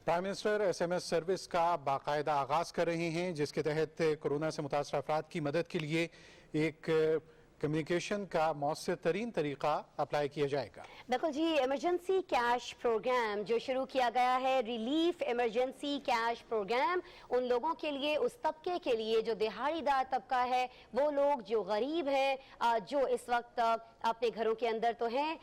Prime minister SMS service का बाकायदा आगाज कर रहे हैं, जिसके तहत कोरोना से मुतासर अफराद की मदद के लिए एक कम्युनिकेशन का मौसर तरीन तरीका अप्लाई किया जाएगा। बिल्कुल जी, इमरजेंसी कैश प्रोग्राम जो शुरू किया गया है, रिलीफ इमरजेंसी कैश प्रोग्राम, उन लोगों के लिए, उस तबके के लिए जो दिहाड़ीदार तबका है, वो लोग जो गरीब हैं, जो इस वक्त अपने घरों के अंदर तो हैं,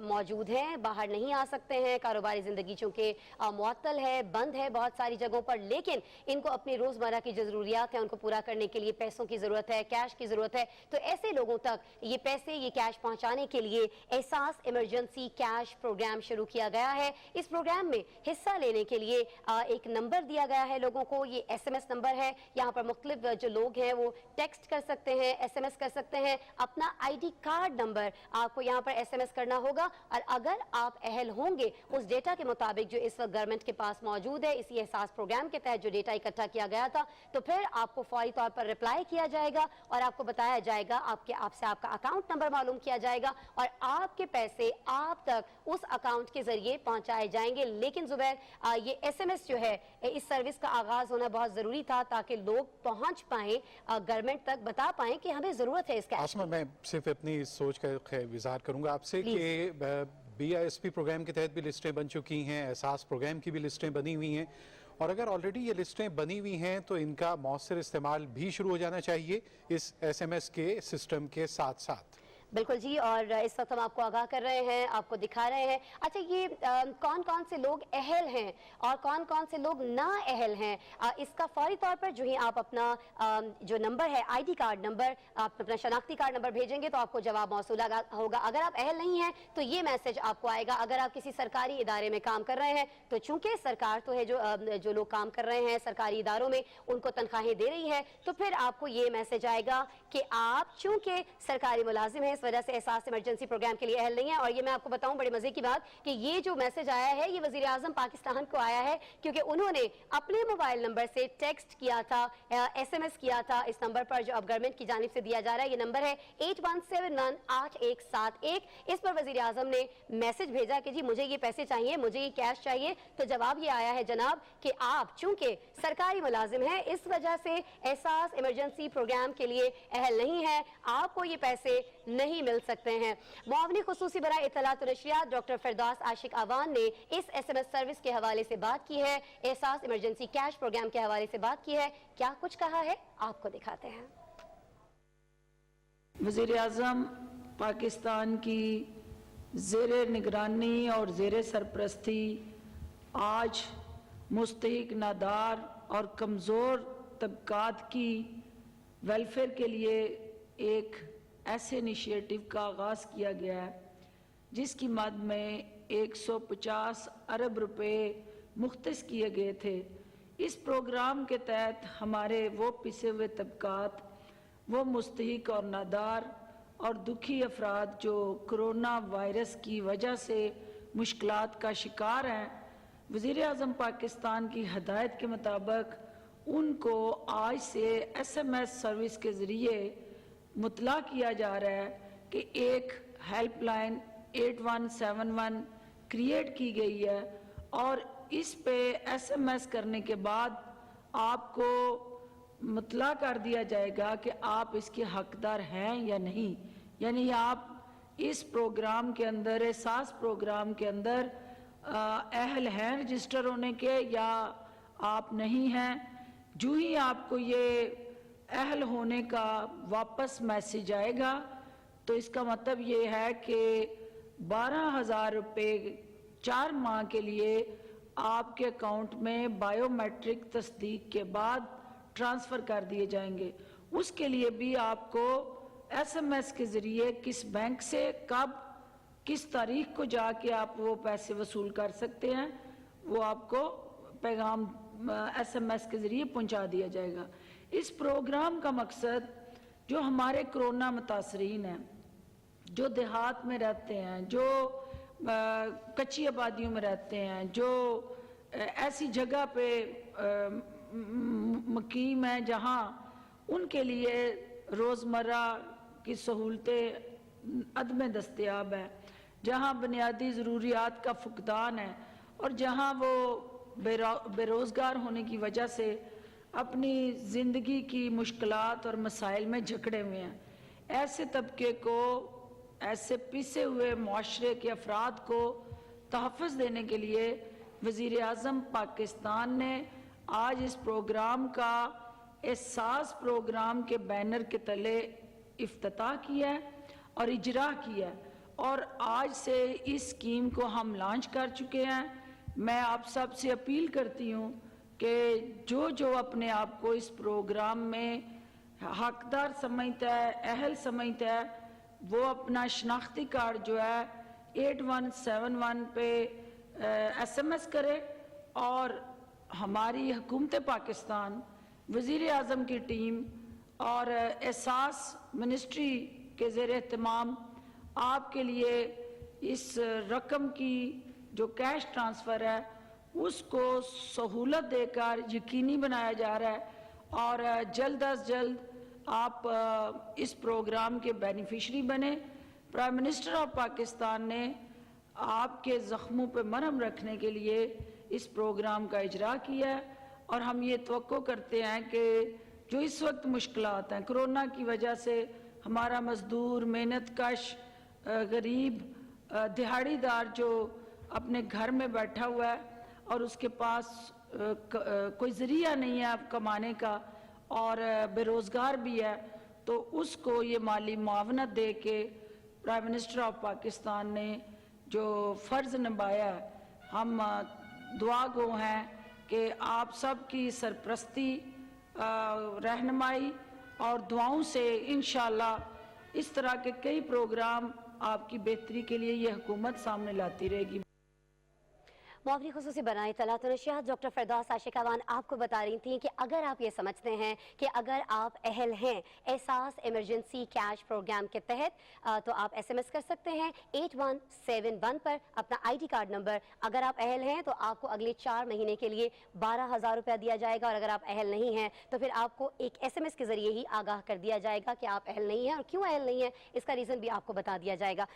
मौजूद हैं, बाहर नहीं आ सकते हैं, कारोबारी जिंदगी चूंकि मुअत्तल है, बंद है बहुत सारी जगहों पर, लेकिन इनको अपनी रोजमर्रा की जो जरूरियात है उनको पूरा करने के लिए पैसों की जरूरत है, कैश की जरूरत है। तो ऐसे लोगों तक ये पैसे, ये कैश पहुंचाने के लिए एहसास इमरजेंसी कैश प्रोग्राम शुरू किया गया है। इस प्रोग्राम में हिस्सा लेने के लिए एक नंबर दिया गया है लोगों को, ये एसएमएस नंबर है। यहाँ पर मुख्तलिफ जो लोग हैं वो टेक्स्ट कर सकते हैं, एसएमएस कर सकते हैं, अपना आईडी कार्ड नंबर आपको यहाँ पर एसएमएस करना होगा। और अगर आप अहल होंगे उस डेटा के मुताबिक जो इस वक्त गवर्नमेंट के पास मौजूद है, इसी एहसास प्रोग्राम के तहत जो डेटा इकट्ठा किया गया था, तो फिर आपको फौरी तौर पर रिप्लाई किया जाएगा और आपको बताया जाएगा, आपसे आपका अकाउंट नंबर मालूम किया जाएगा और आपके पैसे आप तक उस अकाउंट के जरिए पहुंचाए जाएंगे। लेकिन जुबैर, ये एसएमएस जो है, इस सर्विस का आगाज होना बहुत जरूरी था ताकि लोग पहुंच पाए गवर्नमेंट तक, बता पाए कि हमें जरूरत है इसका। आसमा, मैं सिर्फ अपनी सोच का इज़हार करूंगा आपसे कि बीआईएसपी प्रोग्राम के तहत भी लिस्टें बन चुकी हैं, एहसास प्रोग्राम की भी लिस्टें बनी हुई हैं, और अगर ऑलरेडी ये लिस्टें बनी हुई हैं तो इनका मौसर इस्तेमाल भी शुरू हो जाना चाहिए इस एसएमएस के सिस्टम के साथ साथ। बिल्कुल जी, और इस वक्त हम आपको आगाह कर रहे हैं, आपको दिखा रहे हैं। अच्छा, ये कौन कौन से लोग अहल हैं और कौन कौन से लोग ना अहल हैं, इसका फौरी तौर पर जो ही आप अपना जो नंबर है, आईडी कार्ड नंबर, आप अपना शनाख्ती कार्ड नंबर भेजेंगे तो आपको जवाब मौसूल होगा। अगर आप अहल नहीं हैं तो ये मैसेज आपको आएगा। अगर आप किसी सरकारी इदारे में काम कर रहे हैं तो चूंकि सरकार तो है, जो लोग काम कर रहे हैं सरकारी इदारों में, उनको तनख्वाहें दे रही है, तो फिर आपको ये मैसेज आएगा कि आप चूंकि सरकारी मुलाजिम हैं, इस वजह से एहसास इमरजेंसी प्रोग्राम के लिए अहल नहीं है। और ये मैं आपको बताऊं बड़े मजे की बात कि ये जो मैसेज आया है ये वजीर आजम पाकिस्तान को आया है क्योंकि उन्होंने अपने मोबाइल नंबर से टेक्स्ट किया था, एसएमएस किया था इस नंबर पर जो अब गवर्नमेंट की जानिब से दिया जा रहा है। ये नंबर है 81718171। इस पर वजीर आजम ने मैसेज भेजा कि जी मुझे ये पैसे चाहिए, मुझे ये कैश चाहिए। तो जवाब ये आया है जनाब कि आप चूंकि सरकारी मुलाजिम हैं, इस वजह से एहसास इमरजेंसी प्रोग्राम के लिए अहल नहीं है, आपको ये पैसे नहीं मिल सकते हैं। मुआवनी खुसूसी बराए इत्तलात और नशरियात डॉक्टर फिरदौस आशिक आवान ने इस एसएमएस सर्विस के हवाले से बात की है, एहसास इमरजेंसी कैश प्रोग्राम के हवाले से बात की है। क्या कुछ कहा है आपको दिखाते हैं। वज़ीर आज़म पाकिस्तान की ज़ेरे निगरानी और ज़ेरे सरपरस्ती आज मुस्तहिक, नादार और कमज़ोर तबकात की वेलफेयर के लिए एक ऐसे इनिशिएटिव का आगाज़ किया गया है जिसकी मद में 150 अरब रुपए मुख्तस किए गए थे। इस प्रोग्राम के तहत हमारे वो पिसे हुए तबकात, वो मुस्तहिक और नादार और दुखी अफराद जो कोरोना वायरस की वजह से मुश्किलात का शिकार हैं, वज़ीर आज़म पाकिस्तान की हदायत के मुताबिक उनको आज से एसएमएस सर्विस के ज़रिए मुतला किया जा रहा है कि एक हेल्पलाइन 8171 क्रिएट की गई है और इस पे एसएमएस करने के बाद आपको मुतला कर दिया जाएगा कि आप इसके हकदार हैं या नहीं। यानी आप इस प्रोग्राम के अंदर, एहसास प्रोग्राम के अंदर अहल हैं रजिस्टर होने के या आप नहीं हैं। जो ही आपको ये अहल होने का वापस मैसेज आएगा तो इसका मतलब ये है कि 12,000 रुपये 4 माह के लिए आपके अकाउंट में बायोमेट्रिक तस्दीक के बाद ट्रांसफ़र कर दिए जाएंगे। उसके लिए भी आपको एसएमएस के ज़रिए किस बैंक से कब किस तारीख को जाके आप वो पैसे वसूल कर सकते हैं, वो आपको पैगाम एसएमएस के ज़रिए पहुंचा दिया जाएगा। इस प्रोग्राम का मकसद जो हमारे कोरोना मुतासरीन हैं, जो देहात में रहते हैं, जो कच्ची आबादियों में रहते हैं, जो ऐसी जगह पे मुकीम है जहाँ उनके लिए रोज़मर्रा की सहूलतें अदम दस्तयाब है, जहाँ बुनियादी ज़रूरियात का फुकदान है और जहाँ वो बेरोज़गार होने की वजह से अपनी ज़िंदगी की मुश्किलात और मसाइल में जकड़े हुए हैं। ऐसे तबके को, ऐसे पिसे हुए माशरे के अफराद को तहफ़्फ़ुज़ देने के लिए वज़ीर आज़म पाकिस्तान ने आज इस प्रोग्राम का एहसास प्रोग्राम के बैनर के तले इफ्तिताह किया है और इजरा किया है, और आज से इस स्कीम को हम लॉन्च कर चुके हैं। मैं आप सब से अपील करती हूँ कि जो अपने आप को इस प्रोग्राम में हकदार समझता है, अहल समझता है, वो अपना शनाख्ती कार्ड जो है 8171 पे SMS करे और हमारी हुकूमत पाकिस्तान, वज़ीर आज़म की टीम और एहसास मिनिस्ट्री के ज़ेर एहतमाम आपके लिए इस रकम की जो कैश ट्रांसफ़र है उसको सहूलत देकर यकीनी बनाया जा रहा है, और जल्द अज जल्द आप इस प्रोग्राम के बेनिफिशरी बने। प्राइम मिनिस्टर ऑफ पाकिस्तान ने आपके ज़ख्मों पे मरहम रखने के लिए इस प्रोग्राम का इजरा किया है, और हम ये तवक्को करते हैं कि जो इस वक्त मुश्किलात हैं कोरोना की वजह से, हमारा मज़दूर, मेहनत कश, गरीब, दिहाड़ीदार जो अपने घर में बैठा हुआ है और उसके पास कोई ज़रिया नहीं है अब कमाने का और बेरोज़गार भी है, तो उसको ये माली मुआवनत दे के प्राइम मिनिस्टर ऑफ पाकिस्तान ने जो फ़र्ज़ निभाया है, हम दुआ गो हैं कि आप सब की सरपरस्ती, रहनुमाई और दुआओं से इंशाअल्लाह इस तरह के कई प्रोग्राम आपकी बेहतरी के लिए ये हुकूमत सामने लाती रहेगी। मुआवरी खुसूसी बनाए तलात नशियात डॉक्टर फ़िरदौस आशिकावान आपको बता रही थी कि अगर आप ये समझते हैं कि अगर आप अहल हैं एहसास इमरजेंसी कैश प्रोग्राम के तहत, तो आप SMS कर सकते हैं 8171 पर अपना ID कार्ड नंबर। अगर आप अहल हैं तो आपको अगले 4 महीने के लिए 12,000 रुपया दिया जाएगा, और अगर आप अहल नहीं हैं तो फिर आपको एक SMS के ज़रिए ही आगाह कर दिया जाएगा कि आप अहल नहीं हैं, और क्यों अहल नहीं हैं इसका रीज़न भी आपको बता दिया जाएगा।